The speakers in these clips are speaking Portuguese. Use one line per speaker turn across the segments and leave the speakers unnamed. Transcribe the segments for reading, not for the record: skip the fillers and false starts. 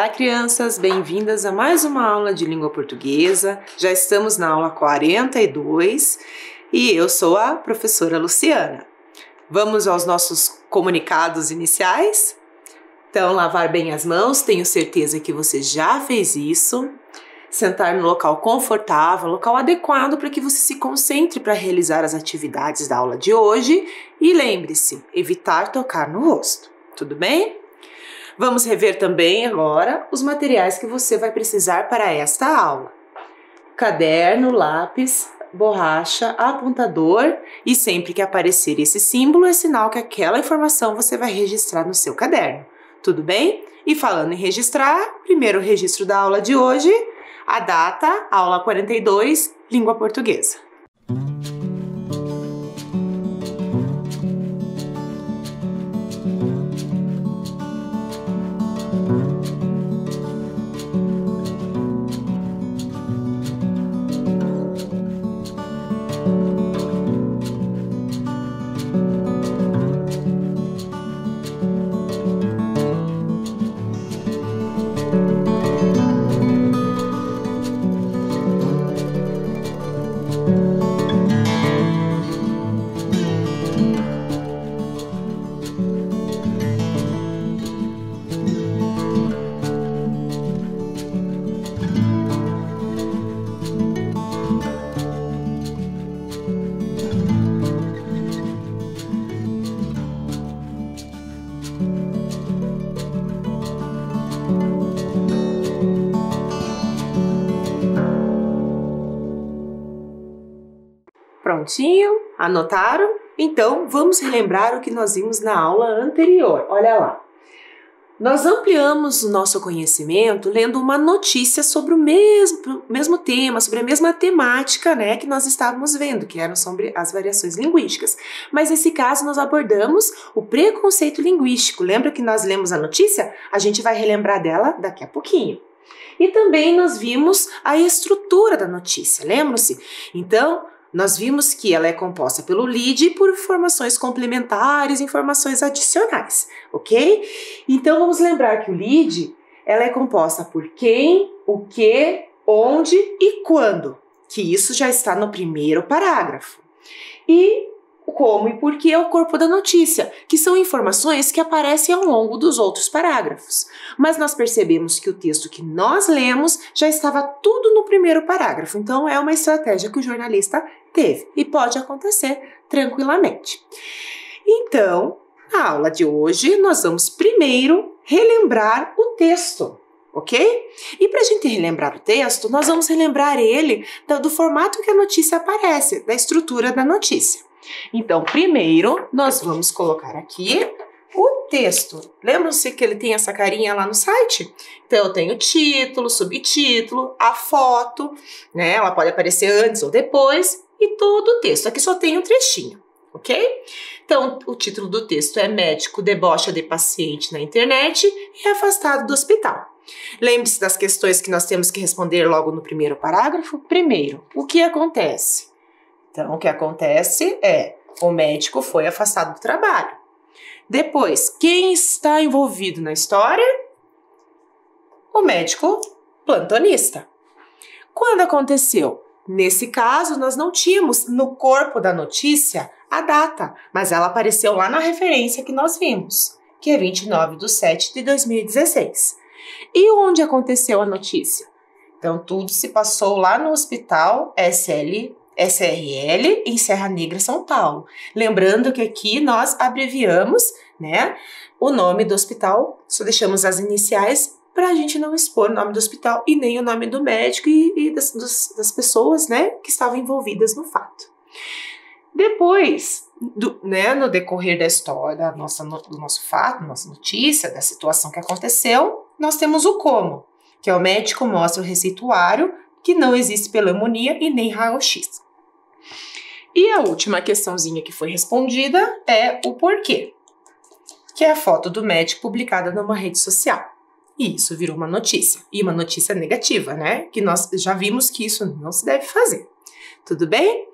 Olá, crianças! Bem-vindas a mais uma aula de língua portuguesa. Já estamos na aula 42 e eu sou a professora Luciana. Vamos aos nossos comunicados iniciais? Então, lavar bem as mãos, tenho certeza que você já fez isso. Sentar no local confortável, local adequado para que você se concentre para realizar as atividades da aula de hoje. E lembre-se, evitar tocar no rosto. Tudo bem? Vamos rever também agora os materiais que você vai precisar para esta aula. Caderno, lápis, borracha, apontador e sempre que aparecer esse símbolo é sinal que aquela informação você vai registrar no seu caderno. Tudo bem? E falando em registrar, primeiro registro da aula de hoje, a data, aula 42, língua portuguesa. Prontinho? Anotaram? Então, vamos relembrar o que nós vimos na aula anterior. Olha lá. Nós ampliamos o nosso conhecimento lendo uma notícia sobre o mesmo tema, sobre a mesma temática, né, que nós estávamos vendo, que eram sobre as variações linguísticas. Mas nesse caso nós abordamos o preconceito linguístico. Lembra que nós lemos a notícia? A gente vai relembrar dela daqui a pouquinho. E também nós vimos a estrutura da notícia, lembram-se? Então, nós vimos que ela é composta pelo lead e por informações complementares, informações adicionais, ok? Então, vamos lembrar que o lead, ela é composta por quem, o que, onde e quando, que isso já está no primeiro parágrafo. E como e por que é o corpo da notícia, que são informações que aparecem ao longo dos outros parágrafos. Mas nós percebemos que o texto que nós lemos já estava tudo no primeiro parágrafo, então é uma estratégia que o jornalista teve e pode acontecer tranquilamente. Então, na aula de hoje, nós vamos primeiro relembrar o texto, ok? E para a gente relembrar o texto, nós vamos relembrar ele do formato que a notícia aparece, da estrutura da notícia. Então, primeiro, nós vamos colocar aqui o texto. Lembram-se que ele tem essa carinha lá no site? Então, eu tenho título, subtítulo, a foto, né? Ela pode aparecer antes ou depois, e todo o texto. Aqui só tem um trechinho, ok? Então, o título do texto é Médico debocha de paciente na internet e é afastado do hospital. Lembre-se das questões que nós temos que responder logo no primeiro parágrafo. Primeiro, o que acontece? Então, o que acontece é, o médico foi afastado do trabalho. Depois, quem está envolvido na história? O médico plantonista. Quando aconteceu? Nesse caso, nós não tínhamos no corpo da notícia a data, mas ela apareceu lá na referência que nós vimos, que é 29/7/2016. E onde aconteceu a notícia? Então, tudo se passou lá no Hospital SRL, em Serra Negra, São Paulo. Lembrando que aqui nós abreviamos, né, o nome do hospital, só deixamos as iniciais para a gente não expor o nome do hospital e nem o nome do médico e das pessoas, né, que estavam envolvidas no fato. Depois, no decorrer da história, do nosso fato, nossa notícia, da situação que aconteceu, nós temos o como, que é o médico mostra o receituário que não existe pneumonia e nem raio-x. E a última questãozinha que foi respondida é o porquê, que é a foto do médico publicada numa rede social. E isso virou uma notícia, e uma notícia negativa, né? Que nós já vimos que isso não se deve fazer. Tudo bem?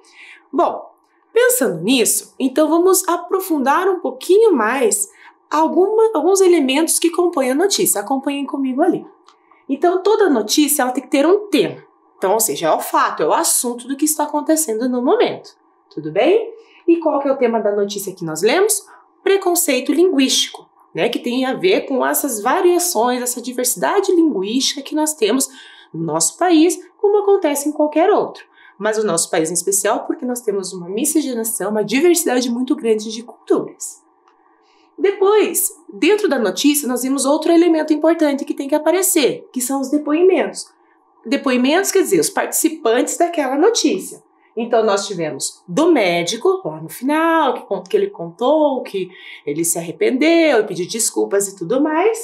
Bom, pensando nisso, então vamos aprofundar um pouquinho mais alguns elementos que compõem a notícia. Acompanhem comigo ali. Então, toda notícia ela tem que ter um tema. Então, ou seja, é o fato, é o assunto do que está acontecendo no momento. Tudo bem? E qual que é o tema da notícia que nós lemos? Preconceito linguístico, né? Que tem a ver com essas variações, essa diversidade linguística que nós temos no nosso país, como acontece em qualquer outro. Mas o nosso país em especial porque nós temos uma miscigenação, uma diversidade muito grande de culturas. Depois, dentro da notícia, nós vimos outro elemento importante que tem que aparecer, que são os depoimentos. Depoimentos quer dizer os participantes daquela notícia. Então, nós tivemos do médico, lá no final, que ele contou que ele se arrependeu, pediu desculpas e tudo mais,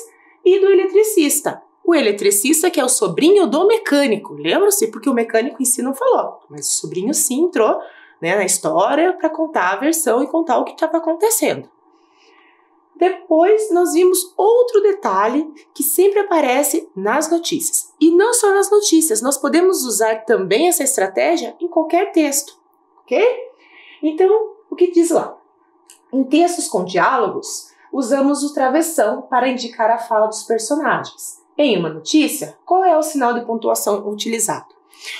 e do eletricista. O eletricista que é o sobrinho do mecânico, lembra-se? Porque o mecânico em si não falou, mas o sobrinho sim entrou, né, na história para contar a versão e contar o que estava acontecendo. Depois, nós vimos outro detalhe que sempre aparece nas notícias. E não só nas notícias, nós podemos usar também essa estratégia em qualquer texto, ok? Então, o que diz lá? Em textos com diálogos, usamos o travessão para indicar a fala dos personagens. Em uma notícia, qual é o sinal de pontuação utilizado?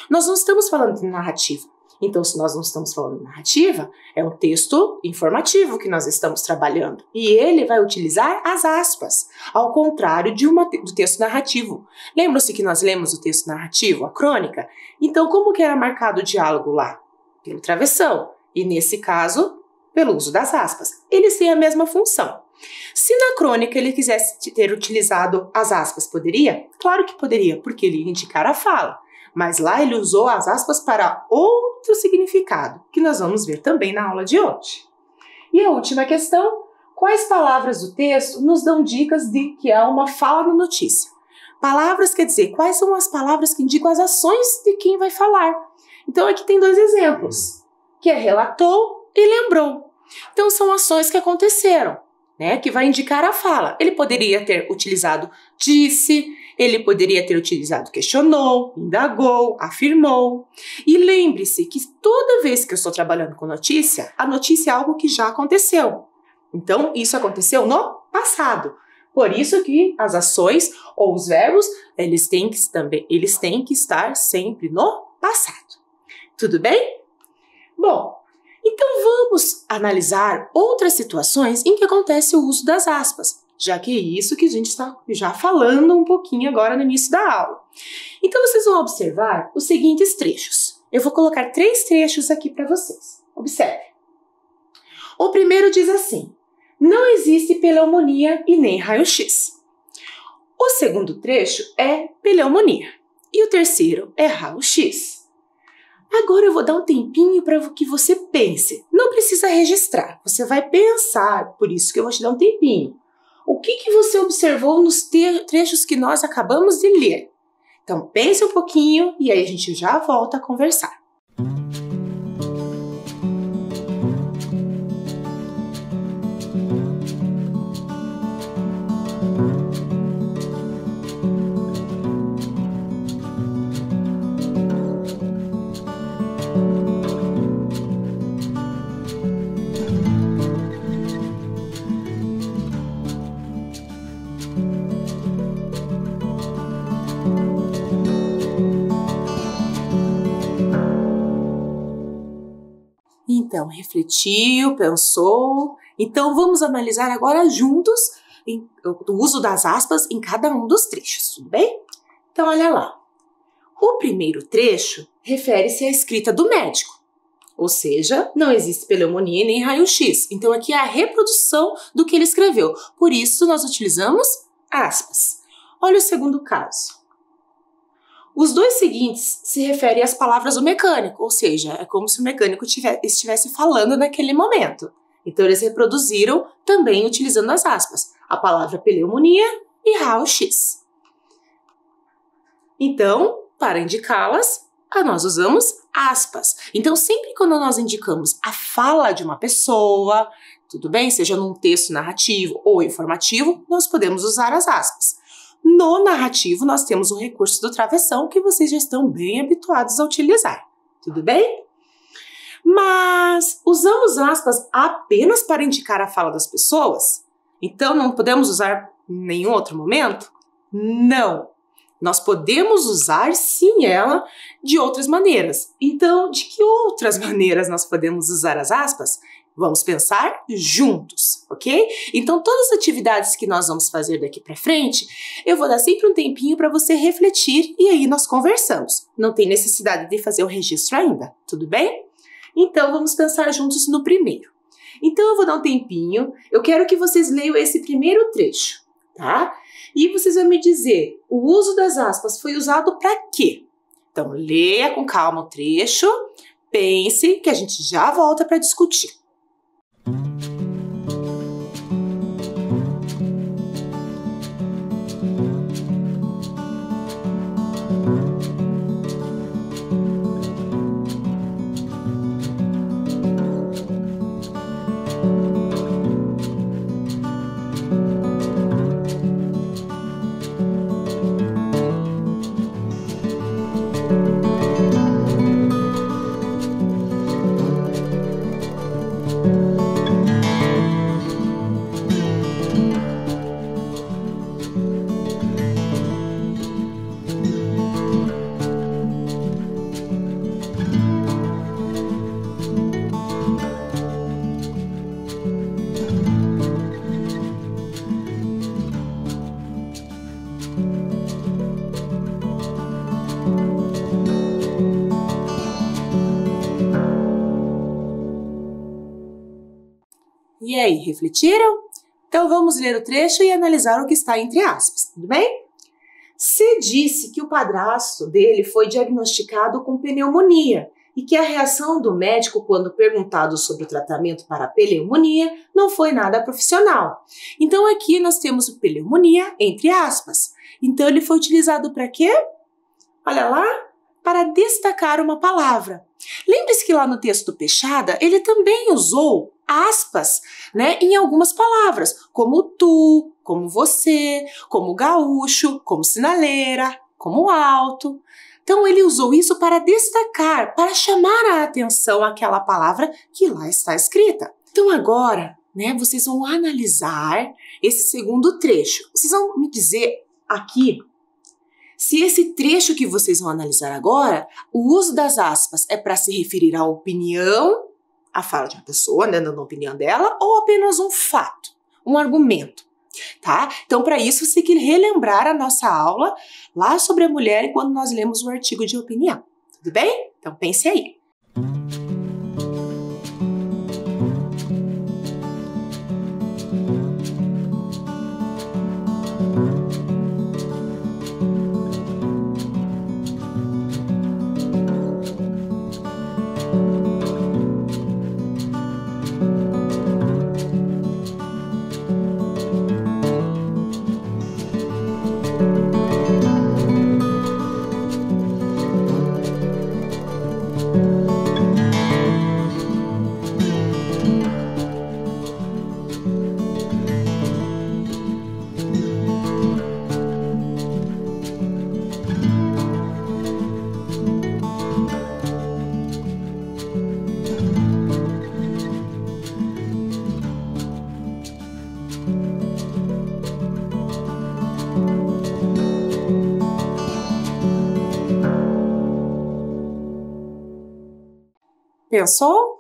Nós não estamos falando de narrativa. Então, se nós não estamos falando de narrativa, é um texto informativo que nós estamos trabalhando. E ele vai utilizar as aspas, ao contrário do texto narrativo. Lembram-se que nós lemos o texto narrativo, a crônica? Então, como que era marcado o diálogo lá? Pelo travessão. E, nesse caso, pelo uso das aspas. Eles têm a mesma função. Se na crônica ele quisesse ter utilizado as aspas, poderia? Claro que poderia, porque ele ia indicar a fala. Mas lá ele usou as aspas para outro significado, que nós vamos ver também na aula de hoje. E a última questão, quais palavras do texto nos dão dicas de que há uma fala na notícia? Palavras quer dizer, quais são as palavras que indicam as ações de quem vai falar? Então aqui tem dois exemplos, que é relatou e lembrou. Então são ações que aconteceram, né, que vai indicar a fala. Ele poderia ter utilizado disse, ele poderia ter utilizado questionou, indagou, afirmou. E lembre-se que toda vez que eu estou trabalhando com notícia, a notícia é algo que já aconteceu. Então, isso aconteceu no passado. Por isso que as ações ou os verbos, eles têm que estar sempre no passado. Tudo bem? Bom, então vamos analisar outras situações em que acontece o uso das aspas, já que é isso que a gente está já falando um pouquinho agora no início da aula. Então, vocês vão observar os seguintes trechos. Eu vou colocar 3 trechos aqui para vocês. Observe. O primeiro diz assim: não existe pneumonia e nem raio-x. O segundo trecho é pneumonia. E o terceiro é raio-x. Agora eu vou dar um tempinho para que você pense. Não precisa registrar, você vai pensar, por isso que eu vou te dar um tempinho. O que você observou nos trechos que nós acabamos de ler? Então pense um pouquinho e aí a gente já volta a conversar. Então, refletiu, pensou. Então, vamos analisar agora juntos o uso das aspas em cada um dos trechos, tudo bem? Então, olha lá. O primeiro trecho refere-se à escrita do médico. Ou seja, não existe pneumonia nem raio-x. Então, aqui é a reprodução do que ele escreveu. Por isso, nós utilizamos aspas. Olha o segundo caso. Os 2 seguintes se referem às palavras do mecânico, ou seja, é como se o mecânico estivesse falando naquele momento. Então, eles reproduziram também utilizando as aspas, a palavra pneumonia e raio-x. Então, para indicá-las, nós usamos aspas. Então, sempre quando nós indicamos a fala de uma pessoa, tudo bem? Seja num texto narrativo ou informativo, nós podemos usar as aspas. No narrativo, nós temos o recurso do travessão que vocês já estão bem habituados a utilizar. Tudo bem? Mas usamos aspas apenas para indicar a fala das pessoas? Então, não podemos usar em nenhum outro momento? Não. Nós podemos usar, sim, ela de outras maneiras. Então, de que outras maneiras nós podemos usar as aspas? Vamos pensar juntos, ok? Então, todas as atividades que nós vamos fazer daqui para frente, eu vou dar sempre um tempinho para você refletir e aí nós conversamos. Não tem necessidade de fazer o registro ainda, tudo bem? Então, vamos pensar juntos no primeiro. Então, eu vou dar um tempinho, eu quero que vocês leiam esse primeiro trecho, tá? E vocês vão me dizer, o uso das aspas foi usado para quê? Então, leia com calma o trecho, pense que a gente já volta para discutir. E aí, refletiram? Então vamos ler o trecho e analisar o que está entre aspas, tudo bem? C disse que o padrasto dele foi diagnosticado com pneumonia e que a reação do médico quando perguntado sobre o tratamento para a pneumonia não foi nada profissional. Então aqui nós temos o pneumonia entre aspas. Então ele foi utilizado para quê? Olha lá, para destacar uma palavra. Lembre-se que lá no texto do Peixada, ele também usou aspas, né, em algumas palavras, como tu, como você, como gaúcho, como sinaleira, como alto. Então ele usou isso para destacar, para chamar a atenção àquela palavra que lá está escrita. Então agora, né, vocês vão analisar esse segundo trecho. Vocês vão me dizer aqui se esse trecho que vocês vão analisar agora, o uso das aspas é para se referir à opinião, à fala de uma pessoa, né, dando a opinião dela, ou apenas um fato, um argumento, tá? Então, para isso, você tem que relembrar a nossa aula lá sobre a mulher quando nós lemos o artigo de opinião, tudo bem? Então, pense aí. Pensou?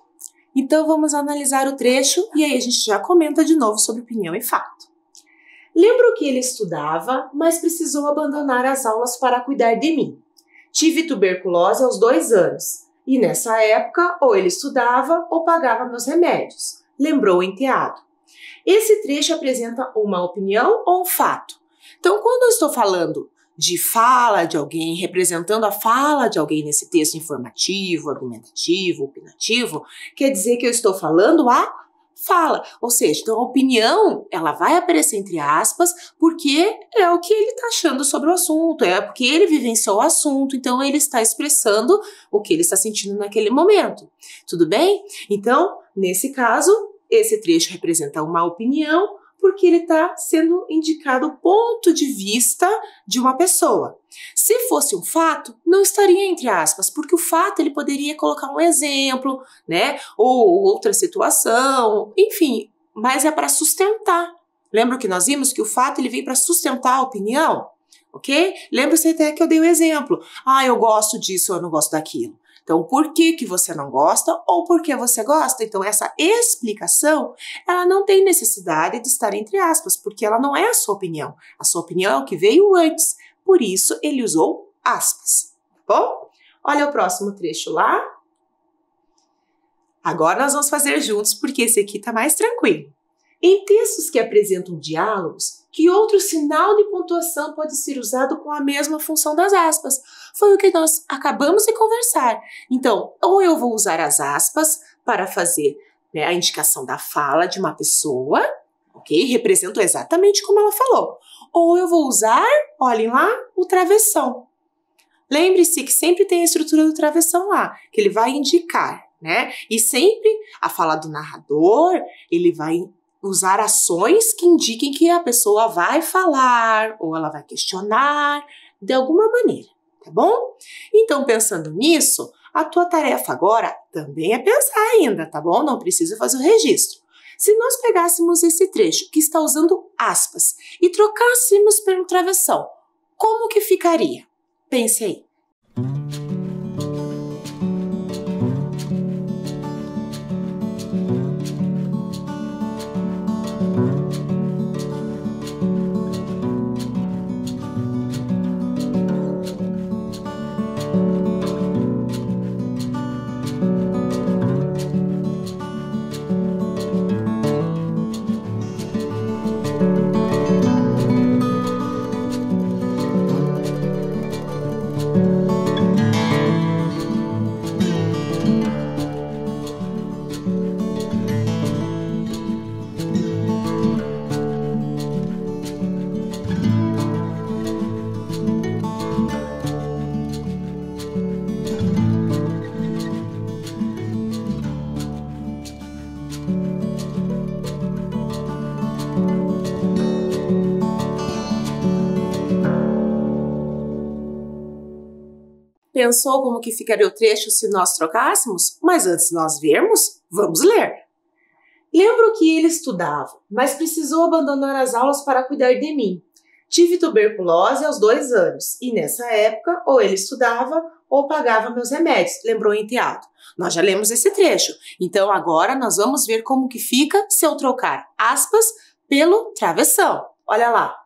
Então vamos analisar o trecho e aí a gente já comenta de novo sobre opinião e fato. Lembro que ele estudava, mas precisou abandonar as aulas para cuidar de mim. Tive tuberculose aos 2 anos e nessa época ou ele estudava ou pagava meus remédios, lembrou o enteado. Esse trecho apresenta uma opinião ou um fato. Então quando eu estou falando de fala de alguém, representando a fala de alguém nesse texto informativo, argumentativo, opinativo, quer dizer que eu estou falando a fala. Ou seja, então a opinião, ela vai aparecer entre aspas, porque é o que ele está achando sobre o assunto, é porque ele vivenciou o assunto, então ele está expressando o que ele está sentindo naquele momento. Tudo bem? Então, nesse caso, esse trecho representa uma opinião, porque ele está sendo indicado o ponto de vista de uma pessoa. Se fosse um fato, não estaria entre aspas, porque o fato ele poderia colocar um exemplo, né, ou outra situação, enfim, mas é para sustentar. Lembra que nós vimos que o fato ele vem para sustentar a opinião? ok? Lembra-se até que eu dei o exemplo. Ah, eu gosto disso, eu não gosto daquilo. Então, por que você não gosta ou por que você gosta? Então, essa explicação, ela não tem necessidade de estar entre aspas, porque ela não é a sua opinião. A sua opinião é o que veio antes. Por isso, ele usou aspas. Bom, olha o próximo trecho lá. Agora nós vamos fazer juntos, porque esse aqui está mais tranquilo. Em textos que apresentam diálogos, que outro sinal de pontuação pode ser usado com a mesma função das aspas? Foi o que nós acabamos de conversar. Então, ou eu vou usar as aspas para fazer, né, a indicação da fala de uma pessoa, ok? Representou exatamente como ela falou. Ou eu vou usar, olhem lá, o travessão. Lembre-se que sempre tem a estrutura do travessão lá, que ele vai indicar, né? E sempre a fala do narrador, ele vai usar ações que indiquem que a pessoa vai falar ou ela vai questionar de alguma maneira, tá bom? Então, pensando nisso, a tua tarefa agora também é pensar ainda, tá bom? Não precisa fazer o registro. Se nós pegássemos esse trecho que está usando aspas e trocássemos pelo travessão, como que ficaria? Pense aí. Pensou como que ficaria o trecho se nós trocássemos? Mas antes de nós vermos, vamos ler. Lembro que ele estudava, mas precisou abandonar as aulas para cuidar de mim. Tive tuberculose aos 2 anos e nessa época ou ele estudava ou pagava meus remédios, lembrou o enteado. Nós já lemos esse trecho, então agora nós vamos ver como que fica se eu trocar aspas pelo travessão. Olha lá.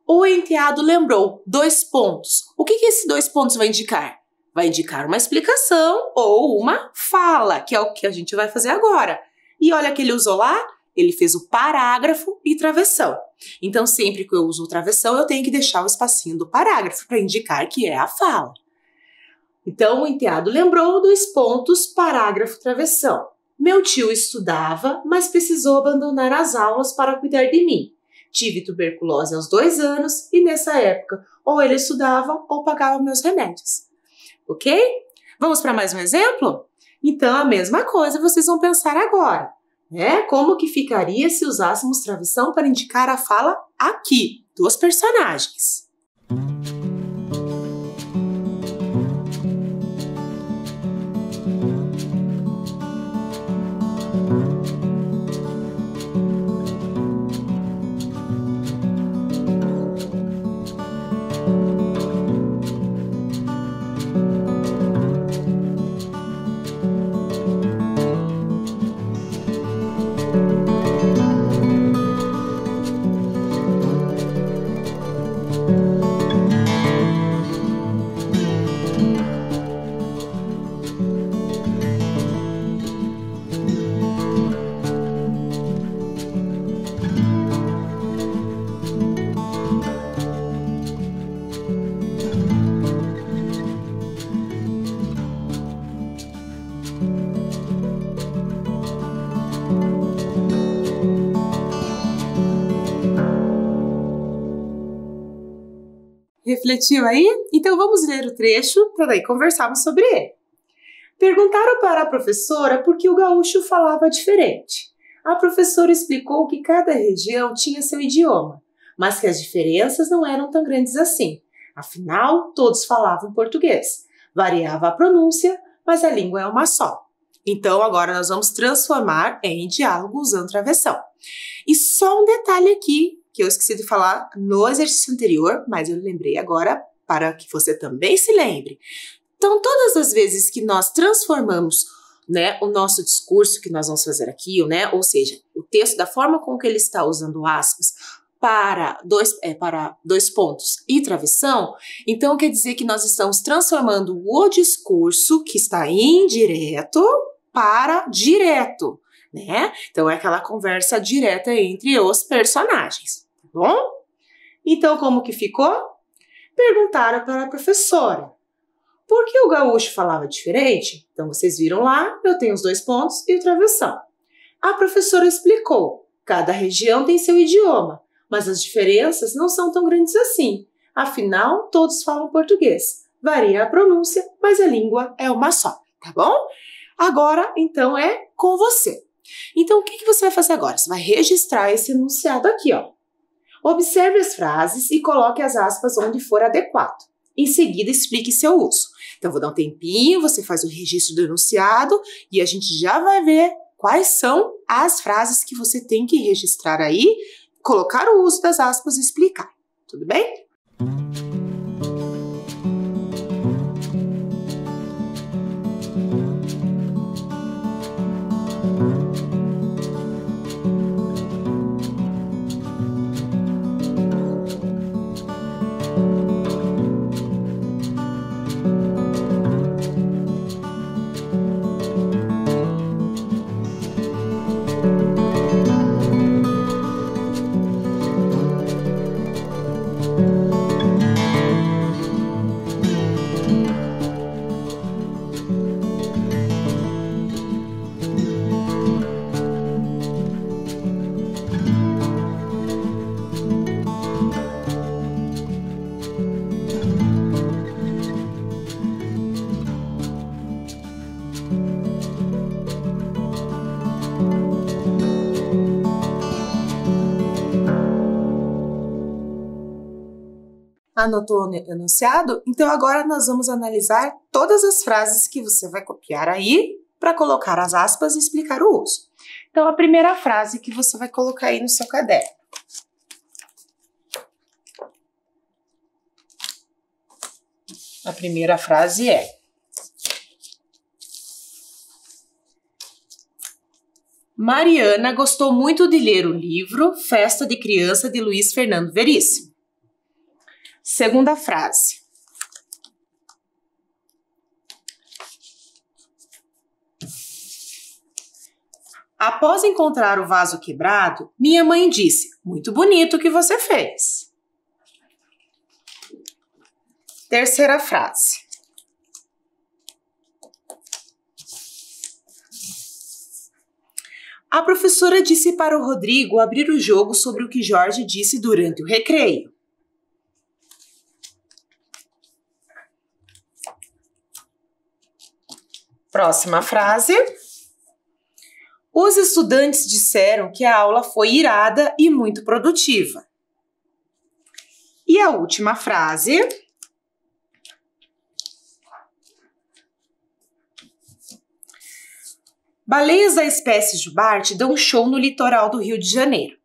O enteado lembrou 2 pontos. O que esses 2 pontos vai indicar? Vai indicar uma explicação ou uma fala, que é o que a gente vai fazer agora. E olha que ele usou lá, ele fez o parágrafo e travessão. Então, sempre que eu uso o travessão, eu tenho que deixar o espacinho do parágrafo para indicar que é a fala. Então, o enteado lembrou 2 pontos, parágrafo, travessão. Meu tio estudava, mas precisou abandonar as aulas para cuidar de mim. Tive tuberculose aos 2 anos e nessa época ou ele estudava ou pagava meus remédios. Ok? Vamos para mais um exemplo? Então, a mesma coisa vocês vão pensar agora, né? Como que ficaria se usássemos travessão para indicar a fala aqui, dos personagens? Refletiu aí? Então vamos ler o trecho para daí conversarmos sobre ele. Perguntaram para a professora por que o gaúcho falava diferente. A professora explicou que cada região tinha seu idioma, mas que as diferenças não eram tão grandes assim. Afinal, todos falavam português. Variava a pronúncia, mas a língua é uma só. Então, agora nós vamos transformar em diálogo usando travessão. E só um detalhe aqui que eu esqueci de falar no exercício anterior, mas eu lembrei agora para que você também se lembre. Então, todas as vezes que nós transformamos, né, o nosso discurso que nós vamos fazer aqui, né, ou seja, o texto da forma com que ele está usando aspas para dois pontos e travessão, então quer dizer que nós estamos transformando o discurso que está indireto para direto, né? Então é aquela conversa direta entre os personagens, tá bom? Então como que ficou? Perguntaram para a professora: por que o gaúcho falava diferente? Então vocês viram lá, eu tenho os 2 pontos e o travessão. A professora explicou: cada região tem seu idioma, mas as diferenças não são tão grandes assim. Afinal, todos falam português. Varia a pronúncia, mas a língua é uma só, tá bom? Agora, então, é com você. Então, o que você vai fazer agora? Você vai registrar esse enunciado aqui, ó. Observe as frases e coloque as aspas onde for adequado. Em seguida, explique seu uso. Então, vou dar um tempinho, você faz o registro do enunciado e a gente já vai ver quais são as frases que você tem que registrar aí, colocar o uso das aspas e explicar. Tudo bem? Anotou o enunciado? Então agora nós vamos analisar todas as frases que você vai copiar aí para colocar as aspas e explicar o uso. Então a primeira frase que você vai colocar aí no seu caderno. A primeira frase é: Mariana gostou muito de ler o livro Festa de Criança de Luiz Fernando Veríssimo. Segunda frase: após encontrar o vaso quebrado, minha mãe disse: muito bonito o que você fez. Terceira frase: a professora disse para o Rodrigo abrir o jogo sobre o que Jorge disse durante o recreio. Próxima frase: os estudantes disseram que a aula foi irada e muito produtiva. E a última frase: baleias da espécie jubarte dão um show no litoral do Rio de Janeiro.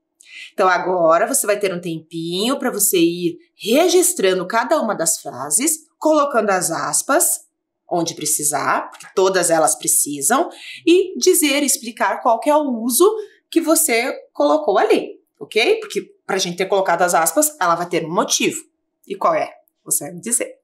Então agora você vai ter um tempinho para você ir registrando cada uma das frases, colocando as aspas onde precisar, porque todas elas precisam, e explicar qual que é o uso que você colocou ali, ok? Porque para a gente ter colocado as aspas, ela vai ter um motivo. E qual é? Você vai me dizer.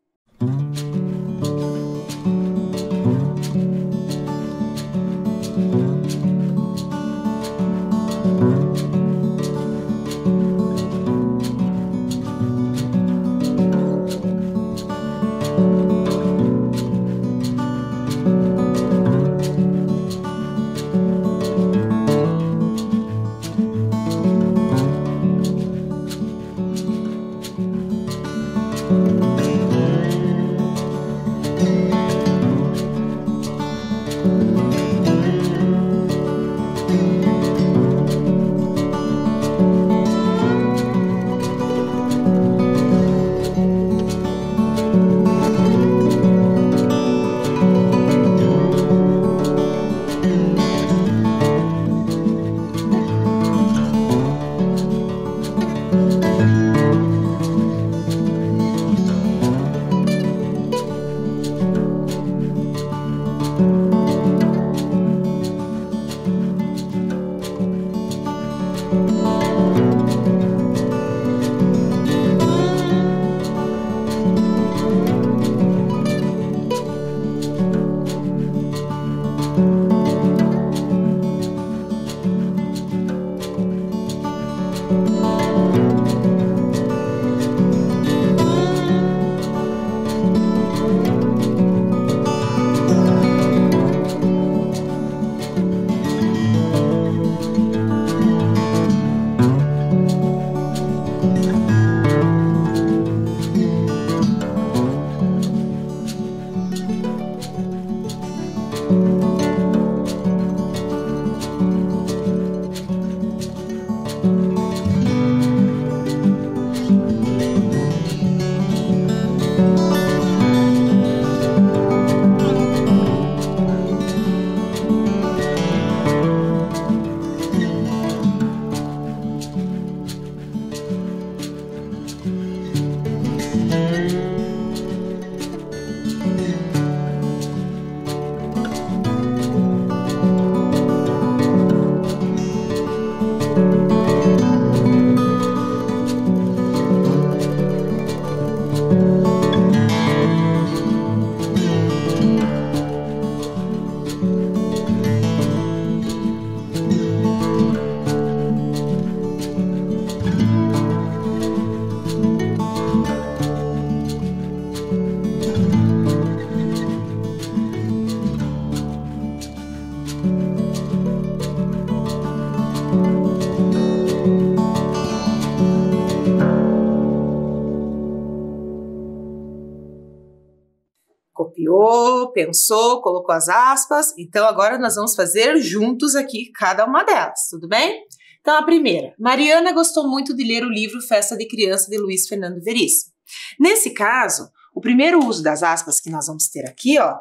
Copiou, pensou, colocou as aspas. Então, agora nós vamos fazer juntos aqui cada uma delas, tudo bem? Então, a primeira. Mariana gostou muito de ler o livro Festa de Criança de Luiz Fernando Veríssimo. Nesse caso, o primeiro uso das aspas que nós vamos ter aqui, ó,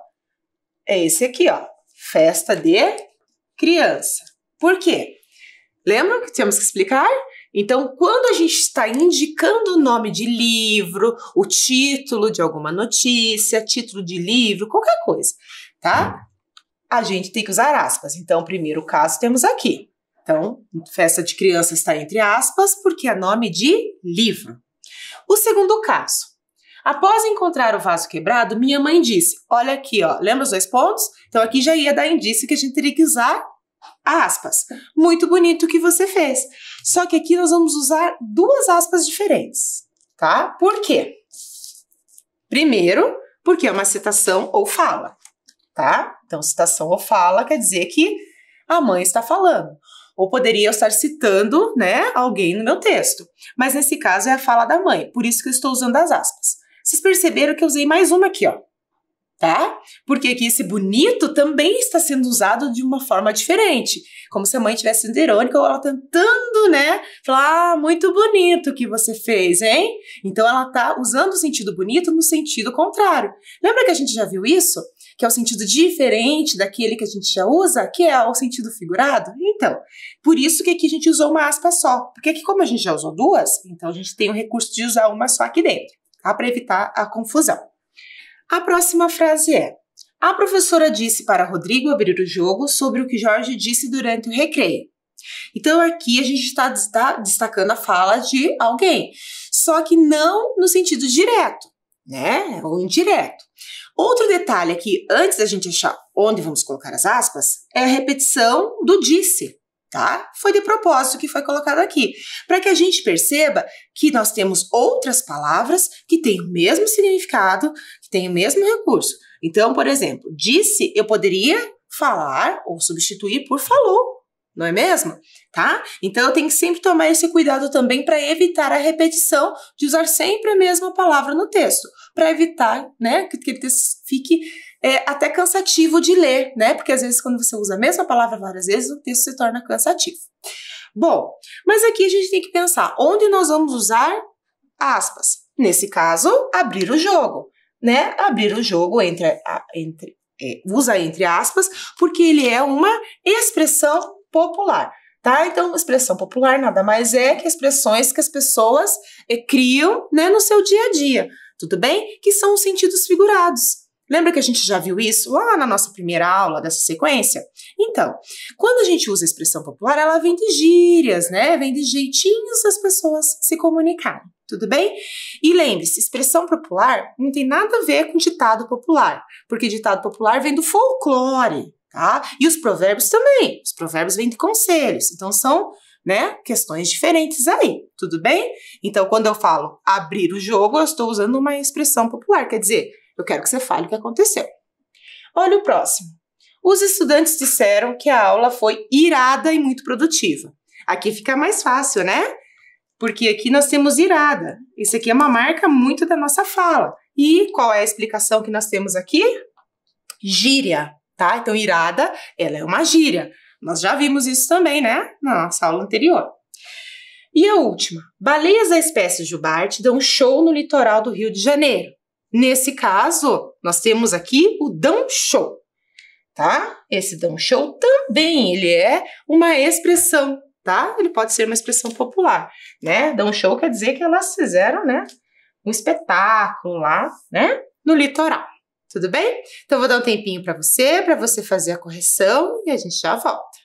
é esse aqui, ó. Festa de Criança. Por quê? Lembram que temos que explicar? Então, quando a gente está indicando o nome de livro, o título de alguma notícia, título de livro, qualquer coisa, tá? A gente tem que usar aspas. Então, o primeiro caso temos aqui. Então, festa de criança está entre aspas, porque é nome de livro. O segundo caso. Após encontrar o vaso quebrado, minha mãe disse, olha aqui, ó, lembra os 2 pontos? Então, aqui já ia dar indício que a gente teria que usar aspas. Muito bonito o que você fez. Só que aqui nós vamos usar 2 aspas diferentes, tá? Por quê? Primeiro, porque é uma citação ou fala, tá? Então, citação ou fala quer dizer que a mãe está falando. Ou poderia eu estar citando, né, alguém no meu texto. Mas nesse caso é a fala da mãe, por isso que eu estou usando as aspas. Vocês perceberam que eu usei mais uma aqui, ó. Tá? Porque aqui esse bonito também está sendo usado de uma forma diferente, como se a mãe estivesse sendo irônica ou ela tentando, né, falar, ah, muito bonito o que você fez, hein? Então ela tá usando o sentido bonito no sentido contrário. Lembra que a gente já viu isso? Que é o sentido diferente daquele que a gente já usa, que é o sentido figurado? Então, por isso que aqui a gente usou uma aspa só, porque aqui como a gente já usou 2, então a gente tem o recurso de usar uma só aqui dentro, tá? Para evitar a confusão. A próxima frase é: a professora disse para Rodrigo abrir o jogo sobre o que Jorge disse durante o recreio. Então aqui a gente está destacando a fala de alguém, só que não no sentido direto, né? Ou indireto. Outro detalhe aqui, antes da gente achar onde vamos colocar as aspas, é a repetição do disse, tá? Foi de propósito que foi colocado aqui, para que a gente perceba que nós temos outras palavras que têm o mesmo significado, que têm o mesmo recurso. Então, por exemplo, disse eu poderia falar ou substituir por falou, não é mesmo? Tá? Então, eu tenho que sempre tomar esse cuidado também para evitar a repetição de usar sempre a mesma palavra no texto, para evitar, né, que o texto fique até cansativo de ler, né? Porque às vezes quando você usa a mesma palavra várias vezes, o texto se torna cansativo. Bom, mas aqui a gente tem que pensar onde nós vamos usar aspas. Nesse caso, abrir o jogo, né? Abrir o jogo usa entre aspas, porque ele é uma expressão popular, tá? Então, expressão popular nada mais é que expressões que as pessoas criam, né, no seu dia a dia, tudo bem? Que são os sentidos figurados. Lembra que a gente já viu isso lá na nossa primeira aula dessa sequência? Então, quando a gente usa a expressão popular, ela vem de gírias, né? Vem de jeitinhos das pessoas se comunicarem. Tudo bem? E lembre-se, expressão popular não tem nada a ver com ditado popular, porque ditado popular vem do folclore, tá? E os provérbios também. Os provérbios vêm de conselhos, então são, né, questões diferentes aí, tudo bem? Então, quando eu falo abrir o jogo, eu estou usando uma expressão popular, quer dizer, eu quero que você fale o que aconteceu. Olha o próximo. Os estudantes disseram que a aula foi irada e muito produtiva. Aqui fica mais fácil, né? Porque aqui nós temos irada. Isso aqui é uma marca muito da nossa fala. E qual é a explicação que nós temos aqui? Gíria, tá? Então, irada, ela é uma gíria. Nós já vimos isso também, né? Na nossa aula anterior. E a última. Baleias da espécie jubarte dão show no litoral do Rio de Janeiro. Nesse caso, nós temos aqui o dão show, tá? Esse dão show também, ele é uma expressão, tá? Ele pode ser uma expressão popular, né? Dão show quer dizer que elas fizeram, né, um espetáculo lá, né, no litoral. Tudo bem? Então, vou dar um tempinho para você fazer a correção e a gente já volta.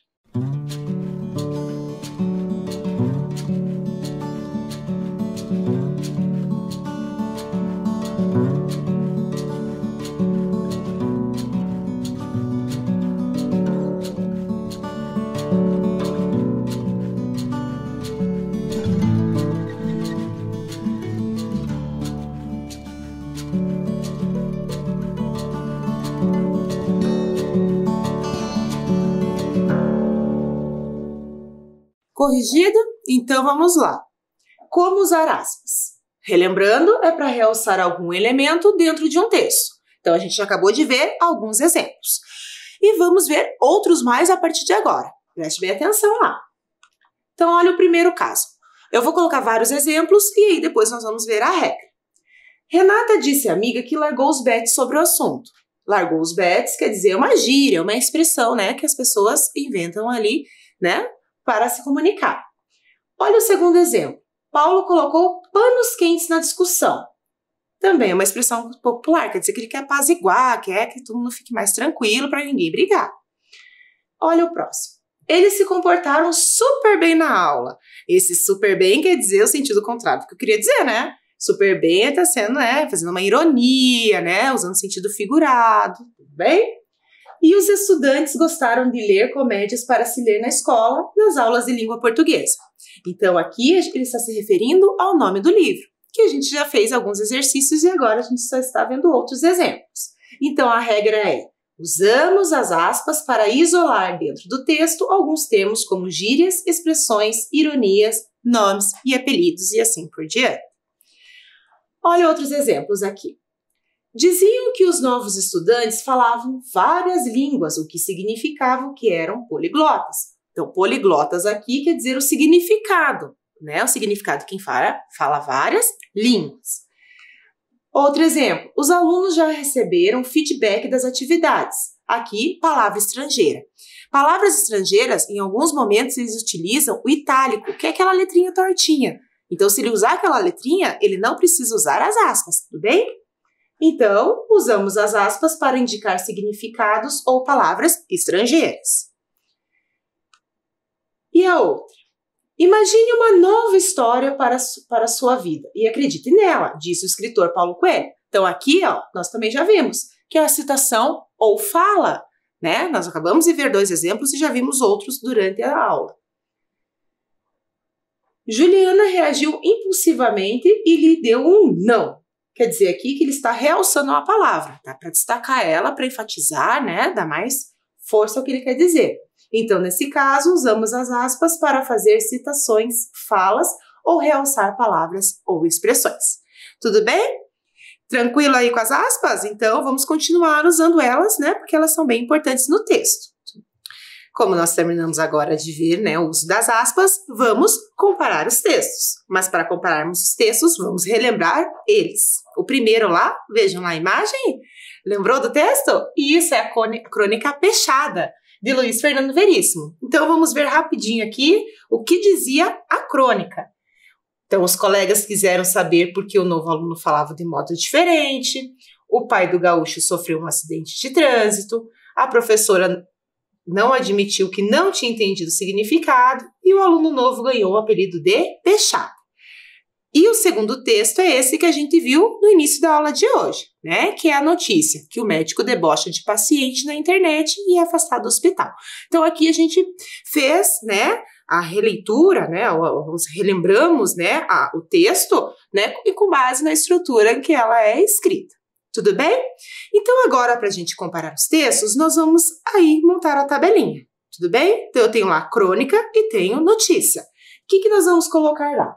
Corrigido? Então vamos lá. Como usar aspas? Relembrando, é para realçar algum elemento dentro de um texto. Então a gente já acabou de ver alguns exemplos. E vamos ver outros mais a partir de agora. Preste bem atenção lá. Então olha o primeiro caso. Eu vou colocar vários exemplos e aí depois nós vamos ver a regra. Renata disse à amiga que largou os bets sobre o assunto. Largou os bets quer dizer uma gíria, uma expressão, né, que as pessoas inventam ali, né, para se comunicar. Olha o segundo exemplo. Paulo colocou panos quentes na discussão. Também é uma expressão popular, quer dizer que ele quer apaziguar, quer que todo mundo fique mais tranquilo para ninguém brigar. Olha o próximo. Eles se comportaram super bem na aula. Esse super bem quer dizer o sentido contrário do que eu queria dizer, né? Super bem está sendo, né, fazendo uma ironia, né, usando sentido figurado, tudo bem? E os estudantes gostaram de ler comédias para se ler na escola, nas aulas de língua portuguesa. Então, aqui ele está se referindo ao nome do livro, que a gente já fez alguns exercícios e agora a gente só está vendo outros exemplos. Então, a regra é: usamos as aspas para isolar dentro do texto alguns termos como gírias, expressões, ironias, nomes e apelidos e assim por diante. Olha outros exemplos aqui. Diziam que os novos estudantes falavam várias línguas, o que significava que eram poliglotas. Então, poliglotas aqui quer dizer o significado, né? O significado de quem fala várias línguas. Outro exemplo, os alunos já receberam feedback das atividades. Aqui, palavra estrangeira. Palavras estrangeiras, em alguns momentos, eles utilizam o itálico, que é aquela letrinha tortinha. Então, se ele usar aquela letrinha, ele não precisa usar as aspas, tudo bem? Então, usamos as aspas para indicar significados ou palavras estrangeiras. E a outra? Imagine uma nova história para a sua vida e acredite nela, disse o escritor Paulo Coelho. Então, aqui, ó, nós também já vimos que é a citação ou fala, né? Nós acabamos de ver 2 exemplos e já vimos outros durante a aula. Juliana reagiu impulsivamente e lhe deu um não. Quer dizer aqui que ele está realçando uma palavra, tá? Para destacar ela, para enfatizar, né? Dar mais força ao que ele quer dizer. Então, nesse caso, usamos as aspas para fazer citações, falas ou realçar palavras ou expressões. Tudo bem? Tranquilo aí com as aspas? Então, vamos continuar usando elas, né? Porque elas são bem importantes no texto. Como nós terminamos agora de ver, né, o uso das aspas, vamos comparar os textos. Mas para compararmos os textos, vamos relembrar eles. O primeiro lá, vejam lá a imagem. Lembrou do texto? Isso é a Crônica Peixada, de Luiz Fernando Veríssimo. Então, vamos ver rapidinho aqui o que dizia a crônica. Então, os colegas quiseram saber por que o novo aluno falava de modo diferente, o pai do gaúcho sofreu um acidente de trânsito, a professora não admitiu que não tinha entendido o significado e o aluno novo ganhou o apelido de Peixado. E o segundo texto é esse que a gente viu no início da aula de hoje, né? Que é a notícia que o médico debocha de paciente na internet e é afastado do hospital. Então aqui a gente fez, né, a releitura, né, relembramos, né, o texto, né, e com base na estrutura em que ela é escrita. Tudo bem? Então agora, para a gente comparar os textos, nós vamos aí montar a tabelinha. Tudo bem? Então eu tenho lá crônica e tenho notícia. O que nós vamos colocar lá?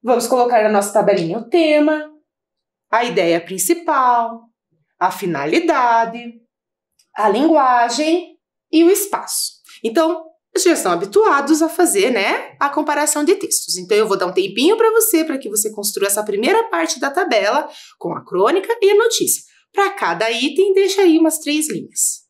Vamos colocar na nossa tabelinha o tema, a ideia principal, a finalidade, a linguagem e o espaço. Então, vocês já estão habituados a fazer, né, a comparação de textos. Então, eu vou dar um tempinho para que você construa essa primeira parte da tabela com a crônica e a notícia. Para cada item, deixa aí umas 3 linhas.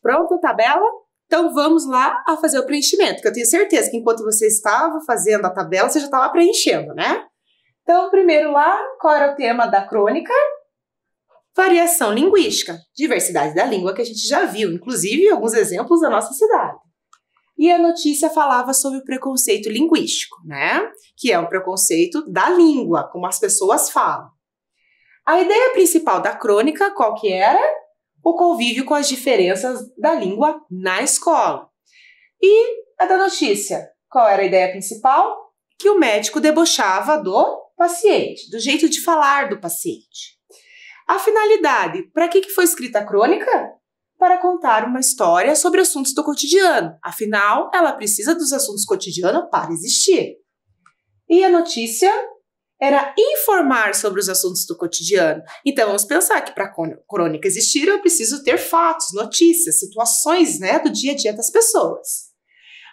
Pronto a tabela? Então vamos lá a fazer o preenchimento, que eu tenho certeza que enquanto você estava fazendo a tabela, você já estava preenchendo, né? Então, primeiro lá, qual era o tema da crônica? Variação linguística, diversidade da língua, que a gente já viu, inclusive alguns exemplos da nossa cidade. E a notícia falava sobre o preconceito linguístico, né? Que é um preconceito da língua, como as pessoas falam. A ideia principal da crônica, qual que era? O convívio com as diferenças da língua na escola. E a da notícia, qual era a ideia principal? Que o médico debochava do paciente, do jeito de falar do paciente. A finalidade, para que foi escrita a crônica? Para contar uma história sobre assuntos do cotidiano. Afinal, ela precisa dos assuntos cotidianos para existir. E a notícia era informar sobre os assuntos do cotidiano. Então, vamos pensar que para a crônica existir, eu preciso ter fatos, notícias, situações, né, do dia a dia das pessoas.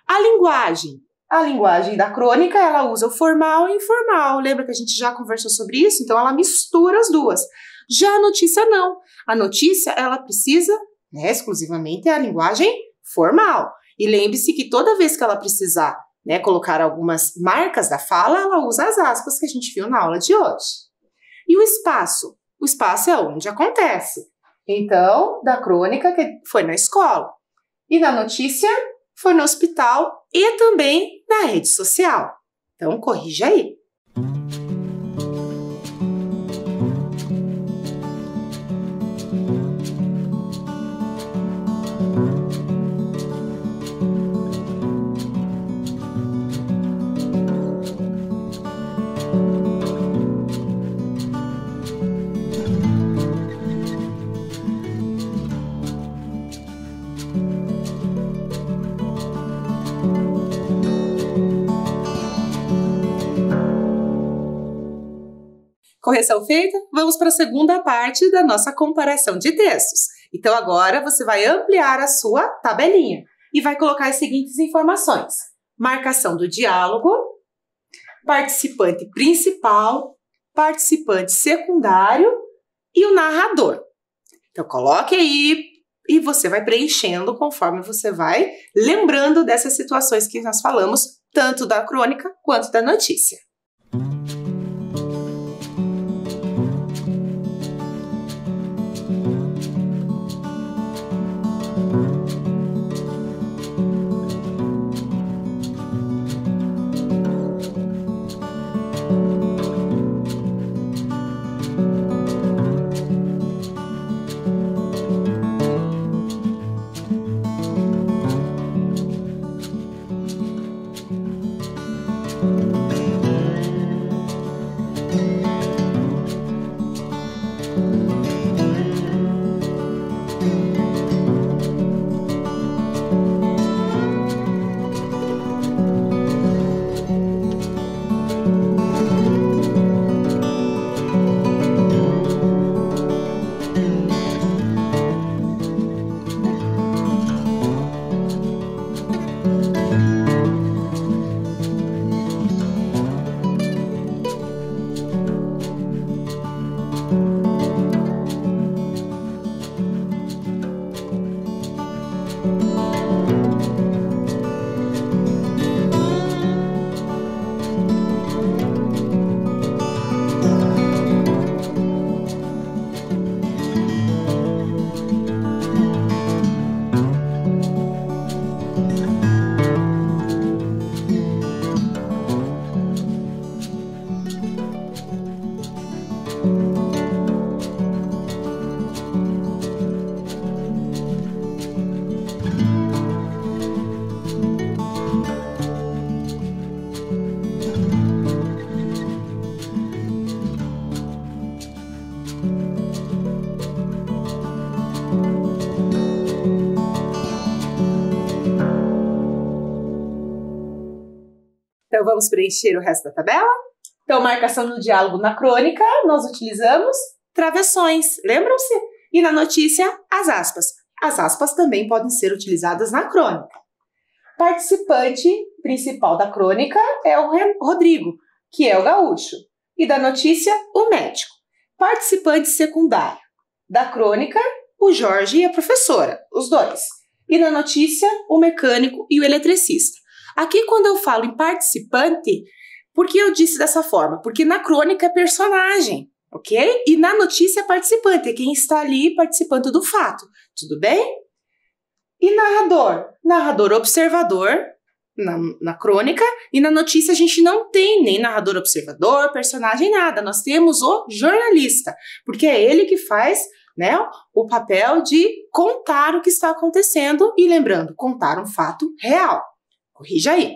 A linguagem da crônica, ela usa o formal e informal. Lembra que a gente já conversou sobre isso? Então, ela mistura as duas. Já a notícia, não. A notícia, ela precisa, né, exclusivamente, a linguagem formal. E lembre-se que toda vez que ela precisar, né, colocar algumas marcas da fala, ela usa as aspas que a gente viu na aula de hoje. E o espaço? O espaço é onde acontece. Então, da crônica, que foi na escola. E na notícia, foi no hospital e também na rede social. Então, corrija aí. Correção feita? Vamos para a segunda parte da nossa comparação de textos. Então, agora você vai ampliar a sua tabelinha e vai colocar as seguintes informações: marcação do diálogo, participante principal, participante secundário e o narrador. Então, coloque aí e você vai preenchendo conforme você vai lembrando dessas situações que nós falamos, tanto da crônica quanto da notícia. Então, vamos preencher o resto da tabela? Então, marcação no diálogo na crônica, nós utilizamos travessões, lembram-se? E na notícia, as aspas. As aspas também podem ser utilizadas na crônica. Participante principal da crônica é o Rodrigo, que é o gaúcho. E da notícia, o médico. Participante secundário da crônica, o Jorge e a professora, os dois. E na notícia, o mecânico e o eletricista. Aqui, quando eu falo em participante, por que eu disse dessa forma? Porque na crônica é personagem, ok? E na notícia é participante, é quem está ali participando do fato, tudo bem? E narrador? Narrador observador na crônica, e na notícia a gente não tem nem narrador observador, personagem, nada. Nós temos o jornalista, porque é ele que faz, né, o papel de contar o que está acontecendo e, lembrando, contar um fato real. Corrija aí.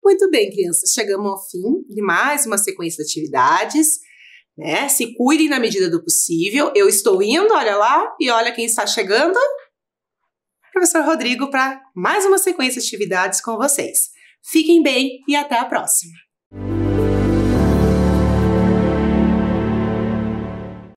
Muito bem, crianças, chegamos ao fim de mais uma sequência de atividades, né? Se cuidem na medida do possível. Eu estou indo, olha lá, e olha quem está chegando. Professor Rodrigo, para mais uma sequência de atividades com vocês. Fiquem bem e até a próxima!